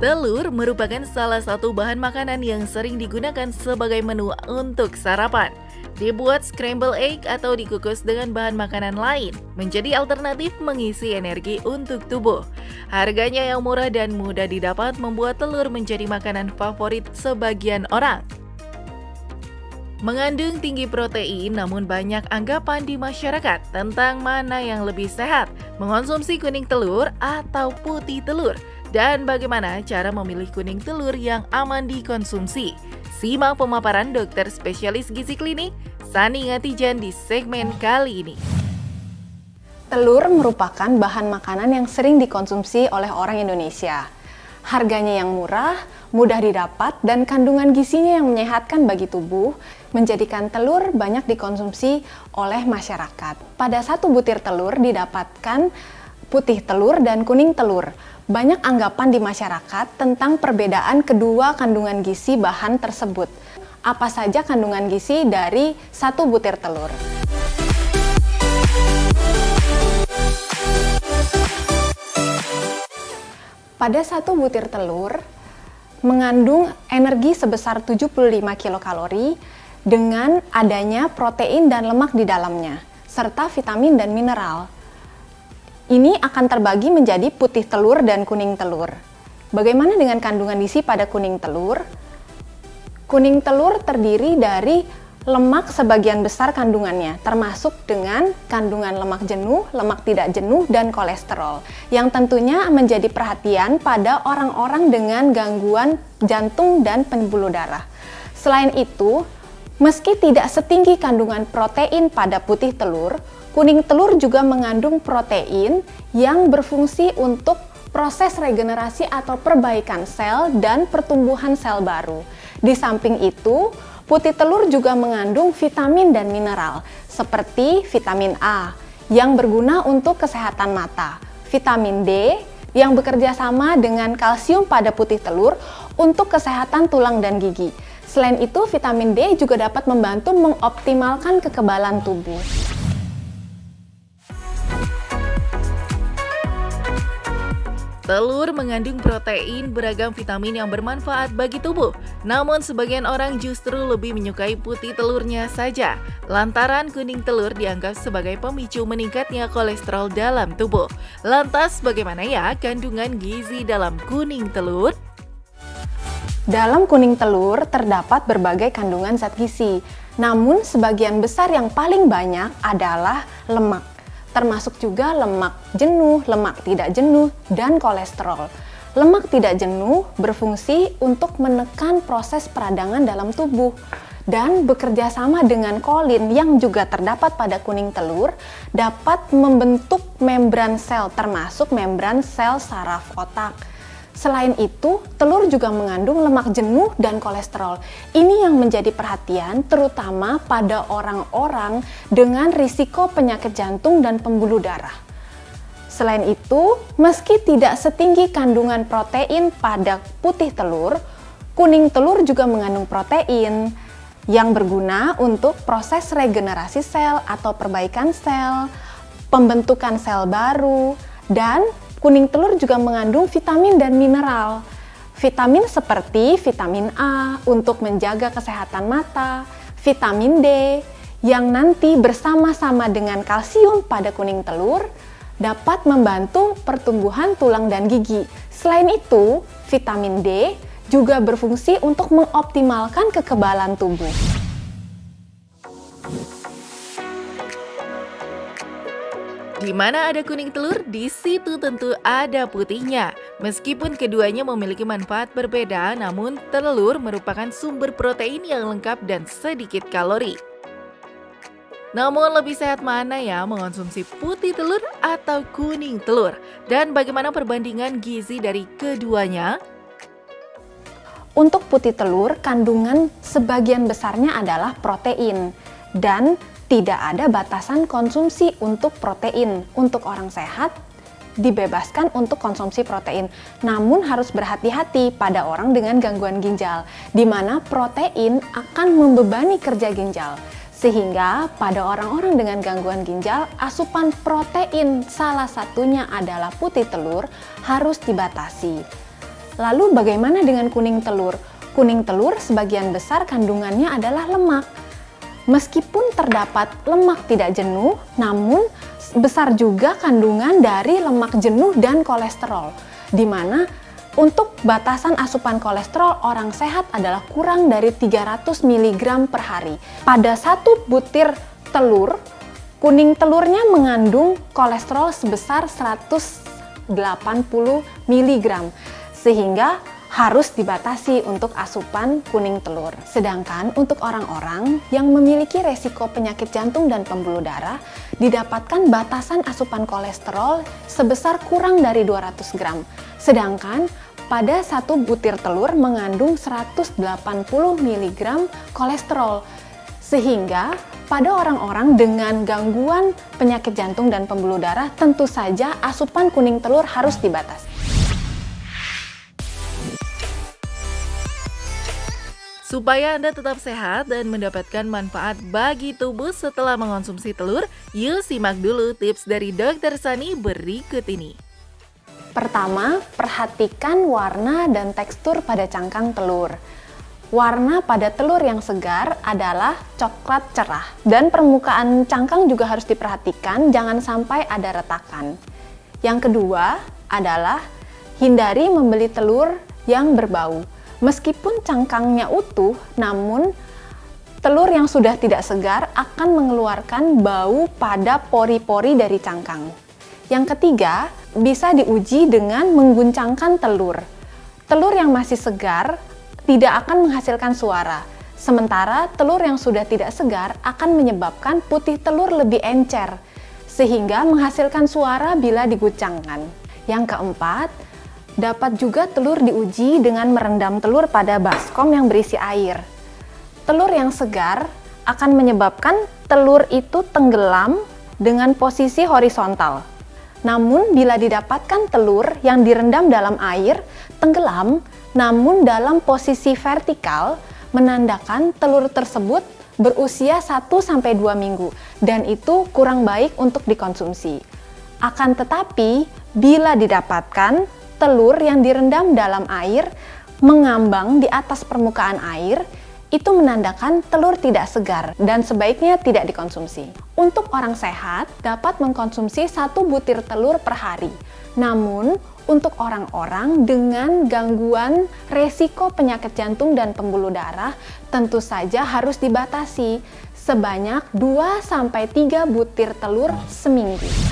Telur merupakan salah satu bahan makanan yang sering digunakan sebagai menu untuk sarapan. Dibuat scramble egg atau dikukus dengan bahan makanan lain, menjadi alternatif mengisi energi untuk tubuh. Harganya yang murah dan mudah didapat membuat telur menjadi makanan favorit sebagian orang. Mengandung tinggi protein, namun banyak anggapan di masyarakat tentang mana yang lebih sehat, mengonsumsi kuning telur atau putih telur, dan bagaimana cara memilih kuning telur yang aman dikonsumsi. Simak pemaparan dokter spesialis gizi klinik, Sani Ngatijan di segmen kali ini. Telur merupakan bahan makanan yang sering dikonsumsi oleh orang Indonesia. Harganya yang murah, mudah didapat, dan kandungan gizinya yang menyehatkan bagi tubuh menjadikan telur banyak dikonsumsi oleh masyarakat. Pada satu butir telur didapatkan putih telur dan kuning telur. Banyak anggapan di masyarakat tentang perbedaan kedua kandungan gizi bahan tersebut. Apa saja kandungan gizi dari satu butir telur? Pada satu butir telur mengandung energi sebesar 75 kilokalori dengan adanya protein dan lemak di dalamnya, serta vitamin dan mineral. Ini akan terbagi menjadi putih telur dan kuning telur. Bagaimana dengan kandungan gizi pada kuning telur? Kuning telur terdiri dari lemak sebagian besar kandungannya, termasuk dengan kandungan lemak jenuh, lemak tidak jenuh, dan kolesterol, yang tentunya menjadi perhatian pada orang-orang dengan gangguan jantung dan pembuluh darah. Selain itu, meski tidak setinggi kandungan protein pada putih telur, kuning telur juga mengandung protein yang berfungsi untuk proses regenerasi atau perbaikan sel dan pertumbuhan sel baru. Di samping itu, putih telur juga mengandung vitamin dan mineral, seperti vitamin A yang berguna untuk kesehatan mata, vitamin D yang bekerja sama dengan kalsium pada putih telur untuk kesehatan tulang dan gigi. Selain itu, vitamin D juga dapat membantu mengoptimalkan kekebalan tubuh. Telur mengandung protein, beragam vitamin yang bermanfaat bagi tubuh. Namun sebagian orang justru lebih menyukai putih telurnya saja, lantaran kuning telur dianggap sebagai pemicu meningkatnya kolesterol dalam tubuh. Lantas bagaimana ya kandungan gizi dalam kuning telur? Dalam kuning telur terdapat berbagai kandungan zat gizi, namun sebagian besar yang paling banyak adalah lemak, termasuk juga lemak jenuh, lemak tidak jenuh, dan kolesterol. Lemak tidak jenuh berfungsi untuk menekan proses peradangan dalam tubuh dan bekerja sama dengan kolin yang juga terdapat pada kuning telur dapat membentuk membran sel, termasuk membran sel saraf otak. Selain itu, telur juga mengandung lemak jenuh dan kolesterol. Ini yang menjadi perhatian terutama pada orang-orang dengan risiko penyakit jantung dan pembuluh darah. Selain itu, meski tidak setinggi kandungan protein pada putih telur, kuning telur juga mengandung protein yang berguna untuk proses regenerasi sel atau perbaikan sel, pembentukan sel baru, dan kuning telur juga mengandung vitamin dan mineral. Vitamin seperti vitamin A untuk menjaga kesehatan mata, vitamin D yang nanti bersama-sama dengan kalsium pada kuning telur dapat membantu pertumbuhan tulang dan gigi. Selain itu, vitamin D juga berfungsi untuk mengoptimalkan kekebalan tubuh. Di mana ada kuning telur, di situ tentu ada putihnya. Meskipun keduanya memiliki manfaat berbeda, namun telur merupakan sumber protein yang lengkap dan sedikit kalori. Namun lebih sehat mana ya mengonsumsi putih telur atau kuning telur? Dan bagaimana perbandingan gizi dari keduanya? Untuk putih telur, kandungan sebagian besarnya adalah protein dan tidak ada batasan konsumsi untuk protein. Untuk orang sehat, dibebaskan untuk konsumsi protein. Namun harus berhati-hati pada orang dengan gangguan ginjal, di mana protein akan membebani kerja ginjal. Sehingga pada orang-orang dengan gangguan ginjal, asupan protein salah satunya adalah putih telur harus dibatasi. Lalu bagaimana dengan kuning telur? Kuning telur sebagian besar kandungannya adalah lemak. Meskipun terdapat lemak tidak jenuh, namun besar juga kandungan dari lemak jenuh dan kolesterol, di mana untuk batasan asupan kolesterol orang sehat adalah kurang dari 300 mg per hari. Pada satu butir telur, kuning telurnya mengandung kolesterol sebesar 180 mg, sehingga harus dibatasi untuk asupan kuning telur. Sedangkan untuk orang-orang yang memiliki resiko penyakit jantung dan pembuluh darah, didapatkan batasan asupan kolesterol sebesar kurang dari 200 gram. Sedangkan pada satu butir telur mengandung 180 mg kolesterol. Sehingga pada orang-orang dengan gangguan penyakit jantung dan pembuluh darah, tentu saja asupan kuning telur harus dibatasi. Supaya Anda tetap sehat dan mendapatkan manfaat bagi tubuh setelah mengonsumsi telur, yuk simak dulu tips dari Dr. Sani berikut ini. Pertama, perhatikan warna dan tekstur pada cangkang telur. Warna pada telur yang segar adalah coklat cerah, dan permukaan cangkang juga harus diperhatikan, jangan sampai ada retakan. Yang kedua adalah hindari membeli telur yang berbau. Meskipun cangkangnya utuh, namun telur yang sudah tidak segar akan mengeluarkan bau pada pori-pori dari cangkang. Yang ketiga, bisa diuji dengan mengguncangkan telur. Telur yang masih segar tidak akan menghasilkan suara, sementara telur yang sudah tidak segar akan menyebabkan putih telur lebih encer, sehingga menghasilkan suara bila diguncangkan. Yang keempat, dapat juga telur diuji dengan merendam telur pada baskom yang berisi air. Telur yang segar akan menyebabkan telur itu tenggelam dengan posisi horizontal. Namun bila didapatkan telur yang direndam dalam air, tenggelam namun dalam posisi vertikal, menandakan telur tersebut berusia 1-2 minggu dan itu kurang baik untuk dikonsumsi. Akan tetapi, bila didapatkan telur yang direndam dalam air mengambang di atas permukaan air, itu menandakan telur tidak segar dan sebaiknya tidak dikonsumsi. Untuk orang sehat, dapat mengkonsumsi 1 butir telur per hari. Namun, untuk orang-orang dengan gangguan resiko penyakit jantung dan pembuluh darah, tentu saja harus dibatasi sebanyak 2-3 butir telur seminggu.